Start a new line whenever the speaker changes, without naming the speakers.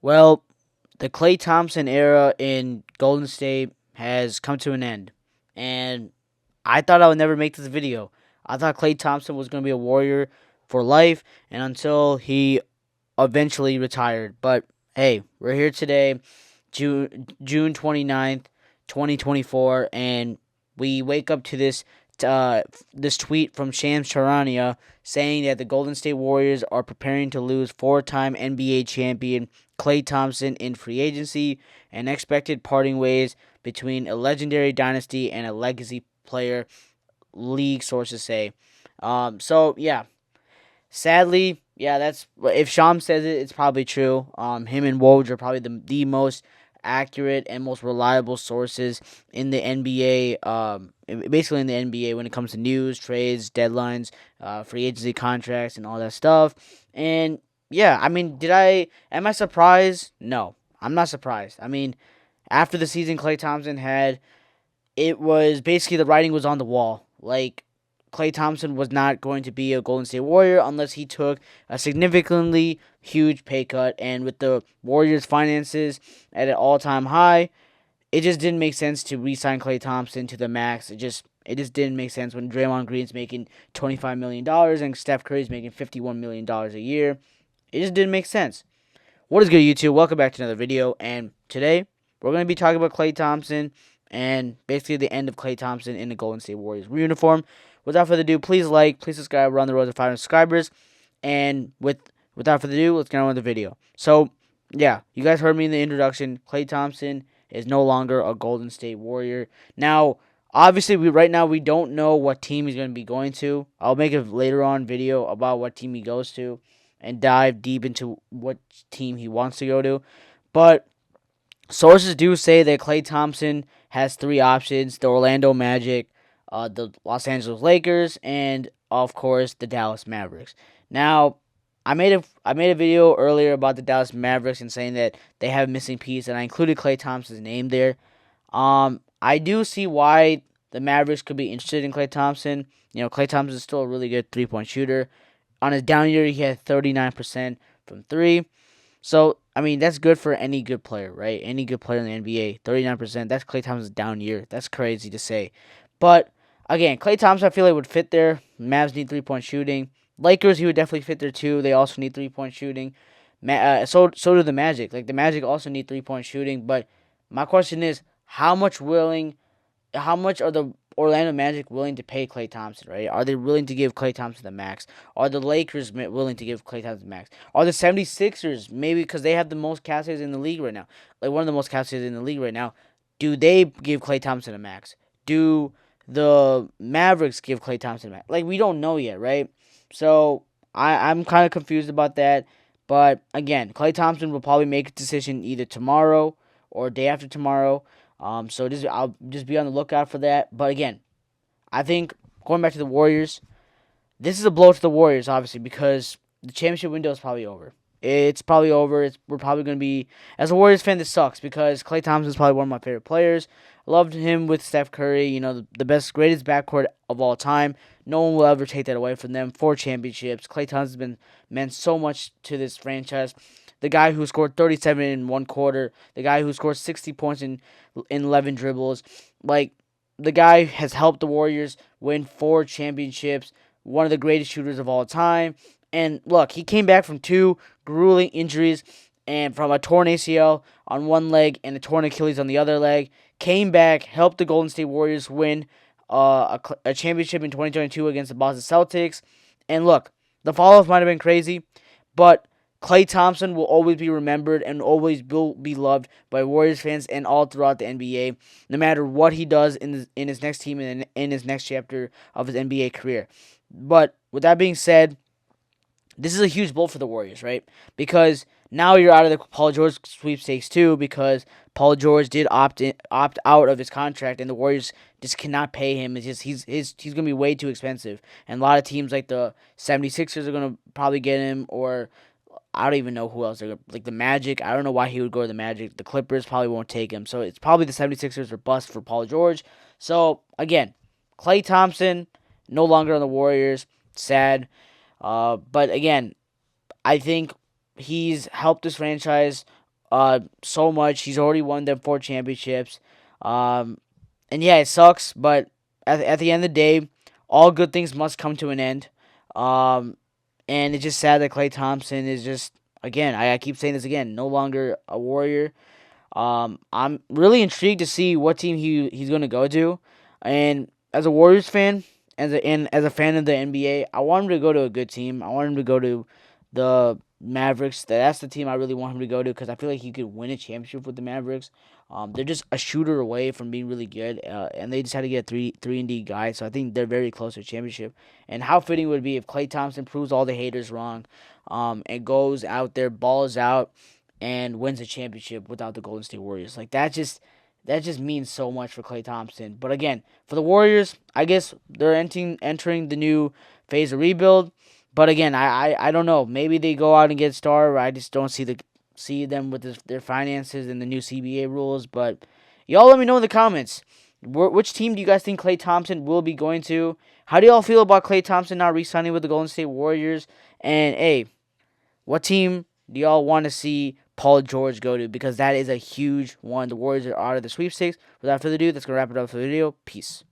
Well, the Klay Thompson era in Golden State has come to an end. And I thought I would never make this video. I thought Klay Thompson was going to be a Warrior for life and until he eventually retired. But hey, we're here today, June 29th, 2024, and we wake up to this tweet from Shams Charania saying that the Golden State Warriors are preparing to lose four-time NBA champion Klay Thompson in free agency and expected parting ways between a legendary dynasty and a legacy player, league sources say. So yeah, sadly, yeah, that's if Sham says it, it's probably true. Him and Woj are probably the most accurate and most reliable sources in the NBA. Basically in the NBA when it comes to news, trades, deadlines, free agency contracts, and all that stuff. And yeah, I mean, am I surprised? No, I'm not surprised. I mean, after the season Klay Thompson had, it was basically the writing was on the wall. Like Klay Thompson was not going to be a Golden State Warrior unless he took a significantly huge pay cut. And with the Warriors' finances at an all-time high, it just didn't make sense to re-sign Klay Thompson to the max. It just didn't make sense when Draymond Green's making $25 million and Steph Curry's making $51 million a year. It just didn't make sense. What is good, YouTube? Welcome back to another video. And today we're going to be talking about Klay Thompson and basically the end of Klay Thompson in the Golden State Warriors uniform. Without further ado, please subscribe. We're on the road to 500 subscribers. And without further ado, let's get on with the video. So, yeah, you guys heard me in the introduction. Klay Thompson is no longer a Golden State Warrior. Now, obviously, right now we don't know what team he's going to be going to. I'll make a later on video about what team he goes to and dive deep into what team he wants to go to. But sources do say that Klay Thompson has three options: the Orlando Magic, the Los Angeles Lakers, and of course the Dallas Mavericks. Now, I made a video earlier about the Dallas Mavericks and saying that they have a missing piece, and I included Klay Thompson's name there. I do see why the Mavericks could be interested in Klay Thompson. You know, Klay Thompson is still a really good 3-point shooter. On his down year, he had 39% from three. So, I mean, that's good for any good player, right? Any good player in the NBA. 39%. That's Klay Thompson's down year. That's crazy to say. But, again, Klay Thompson, I feel like would fit there. Mavs need 3-point shooting. Lakers, he would definitely fit there too. They also need 3-point shooting. So do the Magic. Like, the Magic also need 3-point shooting. But my question is, how much are the Orlando Magic willing to pay Klay Thompson, right? Are they willing to give Klay Thompson the max? Are the Lakers willing to give Klay Thompson the max? Are the 76ers, maybe because they have the most cap space in the league right now, like one of the most cap spaces in the league right now, do they give Klay Thompson a max? Do the Mavericks give Klay Thompson a max? Like, we don't know yet, right? So, I'm kind of confused about that. But, again, Klay Thompson will probably make a decision either tomorrow or day after tomorrow. So I'll just be on the lookout for that. But again, I think going back to the Warriors, this is a blow to the Warriors, obviously, because the championship window is probably over. It's probably over. We're probably going to be, as a Warriors fan, this sucks because Klay Thompson is probably one of my favorite players. Loved him with Steph Curry, you know, the best, greatest backcourt of all time. No one will ever take that away from them. 4 championships. Klay Thompson has meant so much to this franchise. The guy who scored 37 in one quarter, the guy who scored 60 points in 11 dribbles, like the guy has helped the Warriors win 4 championships, one of the greatest shooters of all time. And look, he came back from 2 grueling injuries and from a torn ACL on one leg and a torn Achilles on the other leg. Came back, helped the Golden State Warriors win a championship in 2022 against the Boston Celtics. And look, the follow-up might have been crazy, but Klay Thompson will always be remembered and always will be loved by Warriors fans and all throughout the NBA, no matter what he does in his next team and in his next chapter of his NBA career. But with that being said, this is a huge blow for the Warriors, right? Because now you're out of the Paul George sweepstakes too, because Paul George did opt out of his contract, and the Warriors just cannot pay him. It's just he's going to be way too expensive, and a lot of teams like the 76ers are going to probably get him, or I don't even know who else. Like the Magic, I don't know why he would go to the Magic. The Clippers probably won't take him, so it's probably the 76ers or bust for Paul George. So again, Klay Thompson no longer on the Warriors. Sad. But again, I think he's helped this franchise so much. He's already won them 4 championships. Um, and yeah, it sucks, but at the end of the day, all good things must come to an end. Um, and it's just sad that Klay Thompson is just, again, I keep saying this again, no longer a Warrior. I'm really intrigued to see what team he's going to go to. And as a Warriors fan, as a fan of the NBA, I want him to go to a good team. I want him to go to the Mavericks. That's the team I really want him to go to because I feel like he could win a championship with the Mavericks. They're just a shooter away from being really good, and they just had to get a three and D guy. So I think they're very close to a championship. And how fitting would it be if Klay Thompson proves all the haters wrong, and goes out there, balls out, and wins a championship without the Golden State Warriors. Like that just means so much for Klay Thompson. But again, for the Warriors, I guess they're entering the new phase of rebuild. But again, I don't know. Maybe they go out and get a star. I just don't see them with their finances and the new CBA rules. But y'all let me know in the comments. Which team do you guys think Klay Thompson will be going to? How do y'all feel about Klay Thompson now re-signing with the Golden State Warriors? And hey, what team do y'all want to see Paul George go to? Because that is a huge one. The Warriors are out of the sweepstakes. Without further ado, that's going to wrap it up for the video. Peace.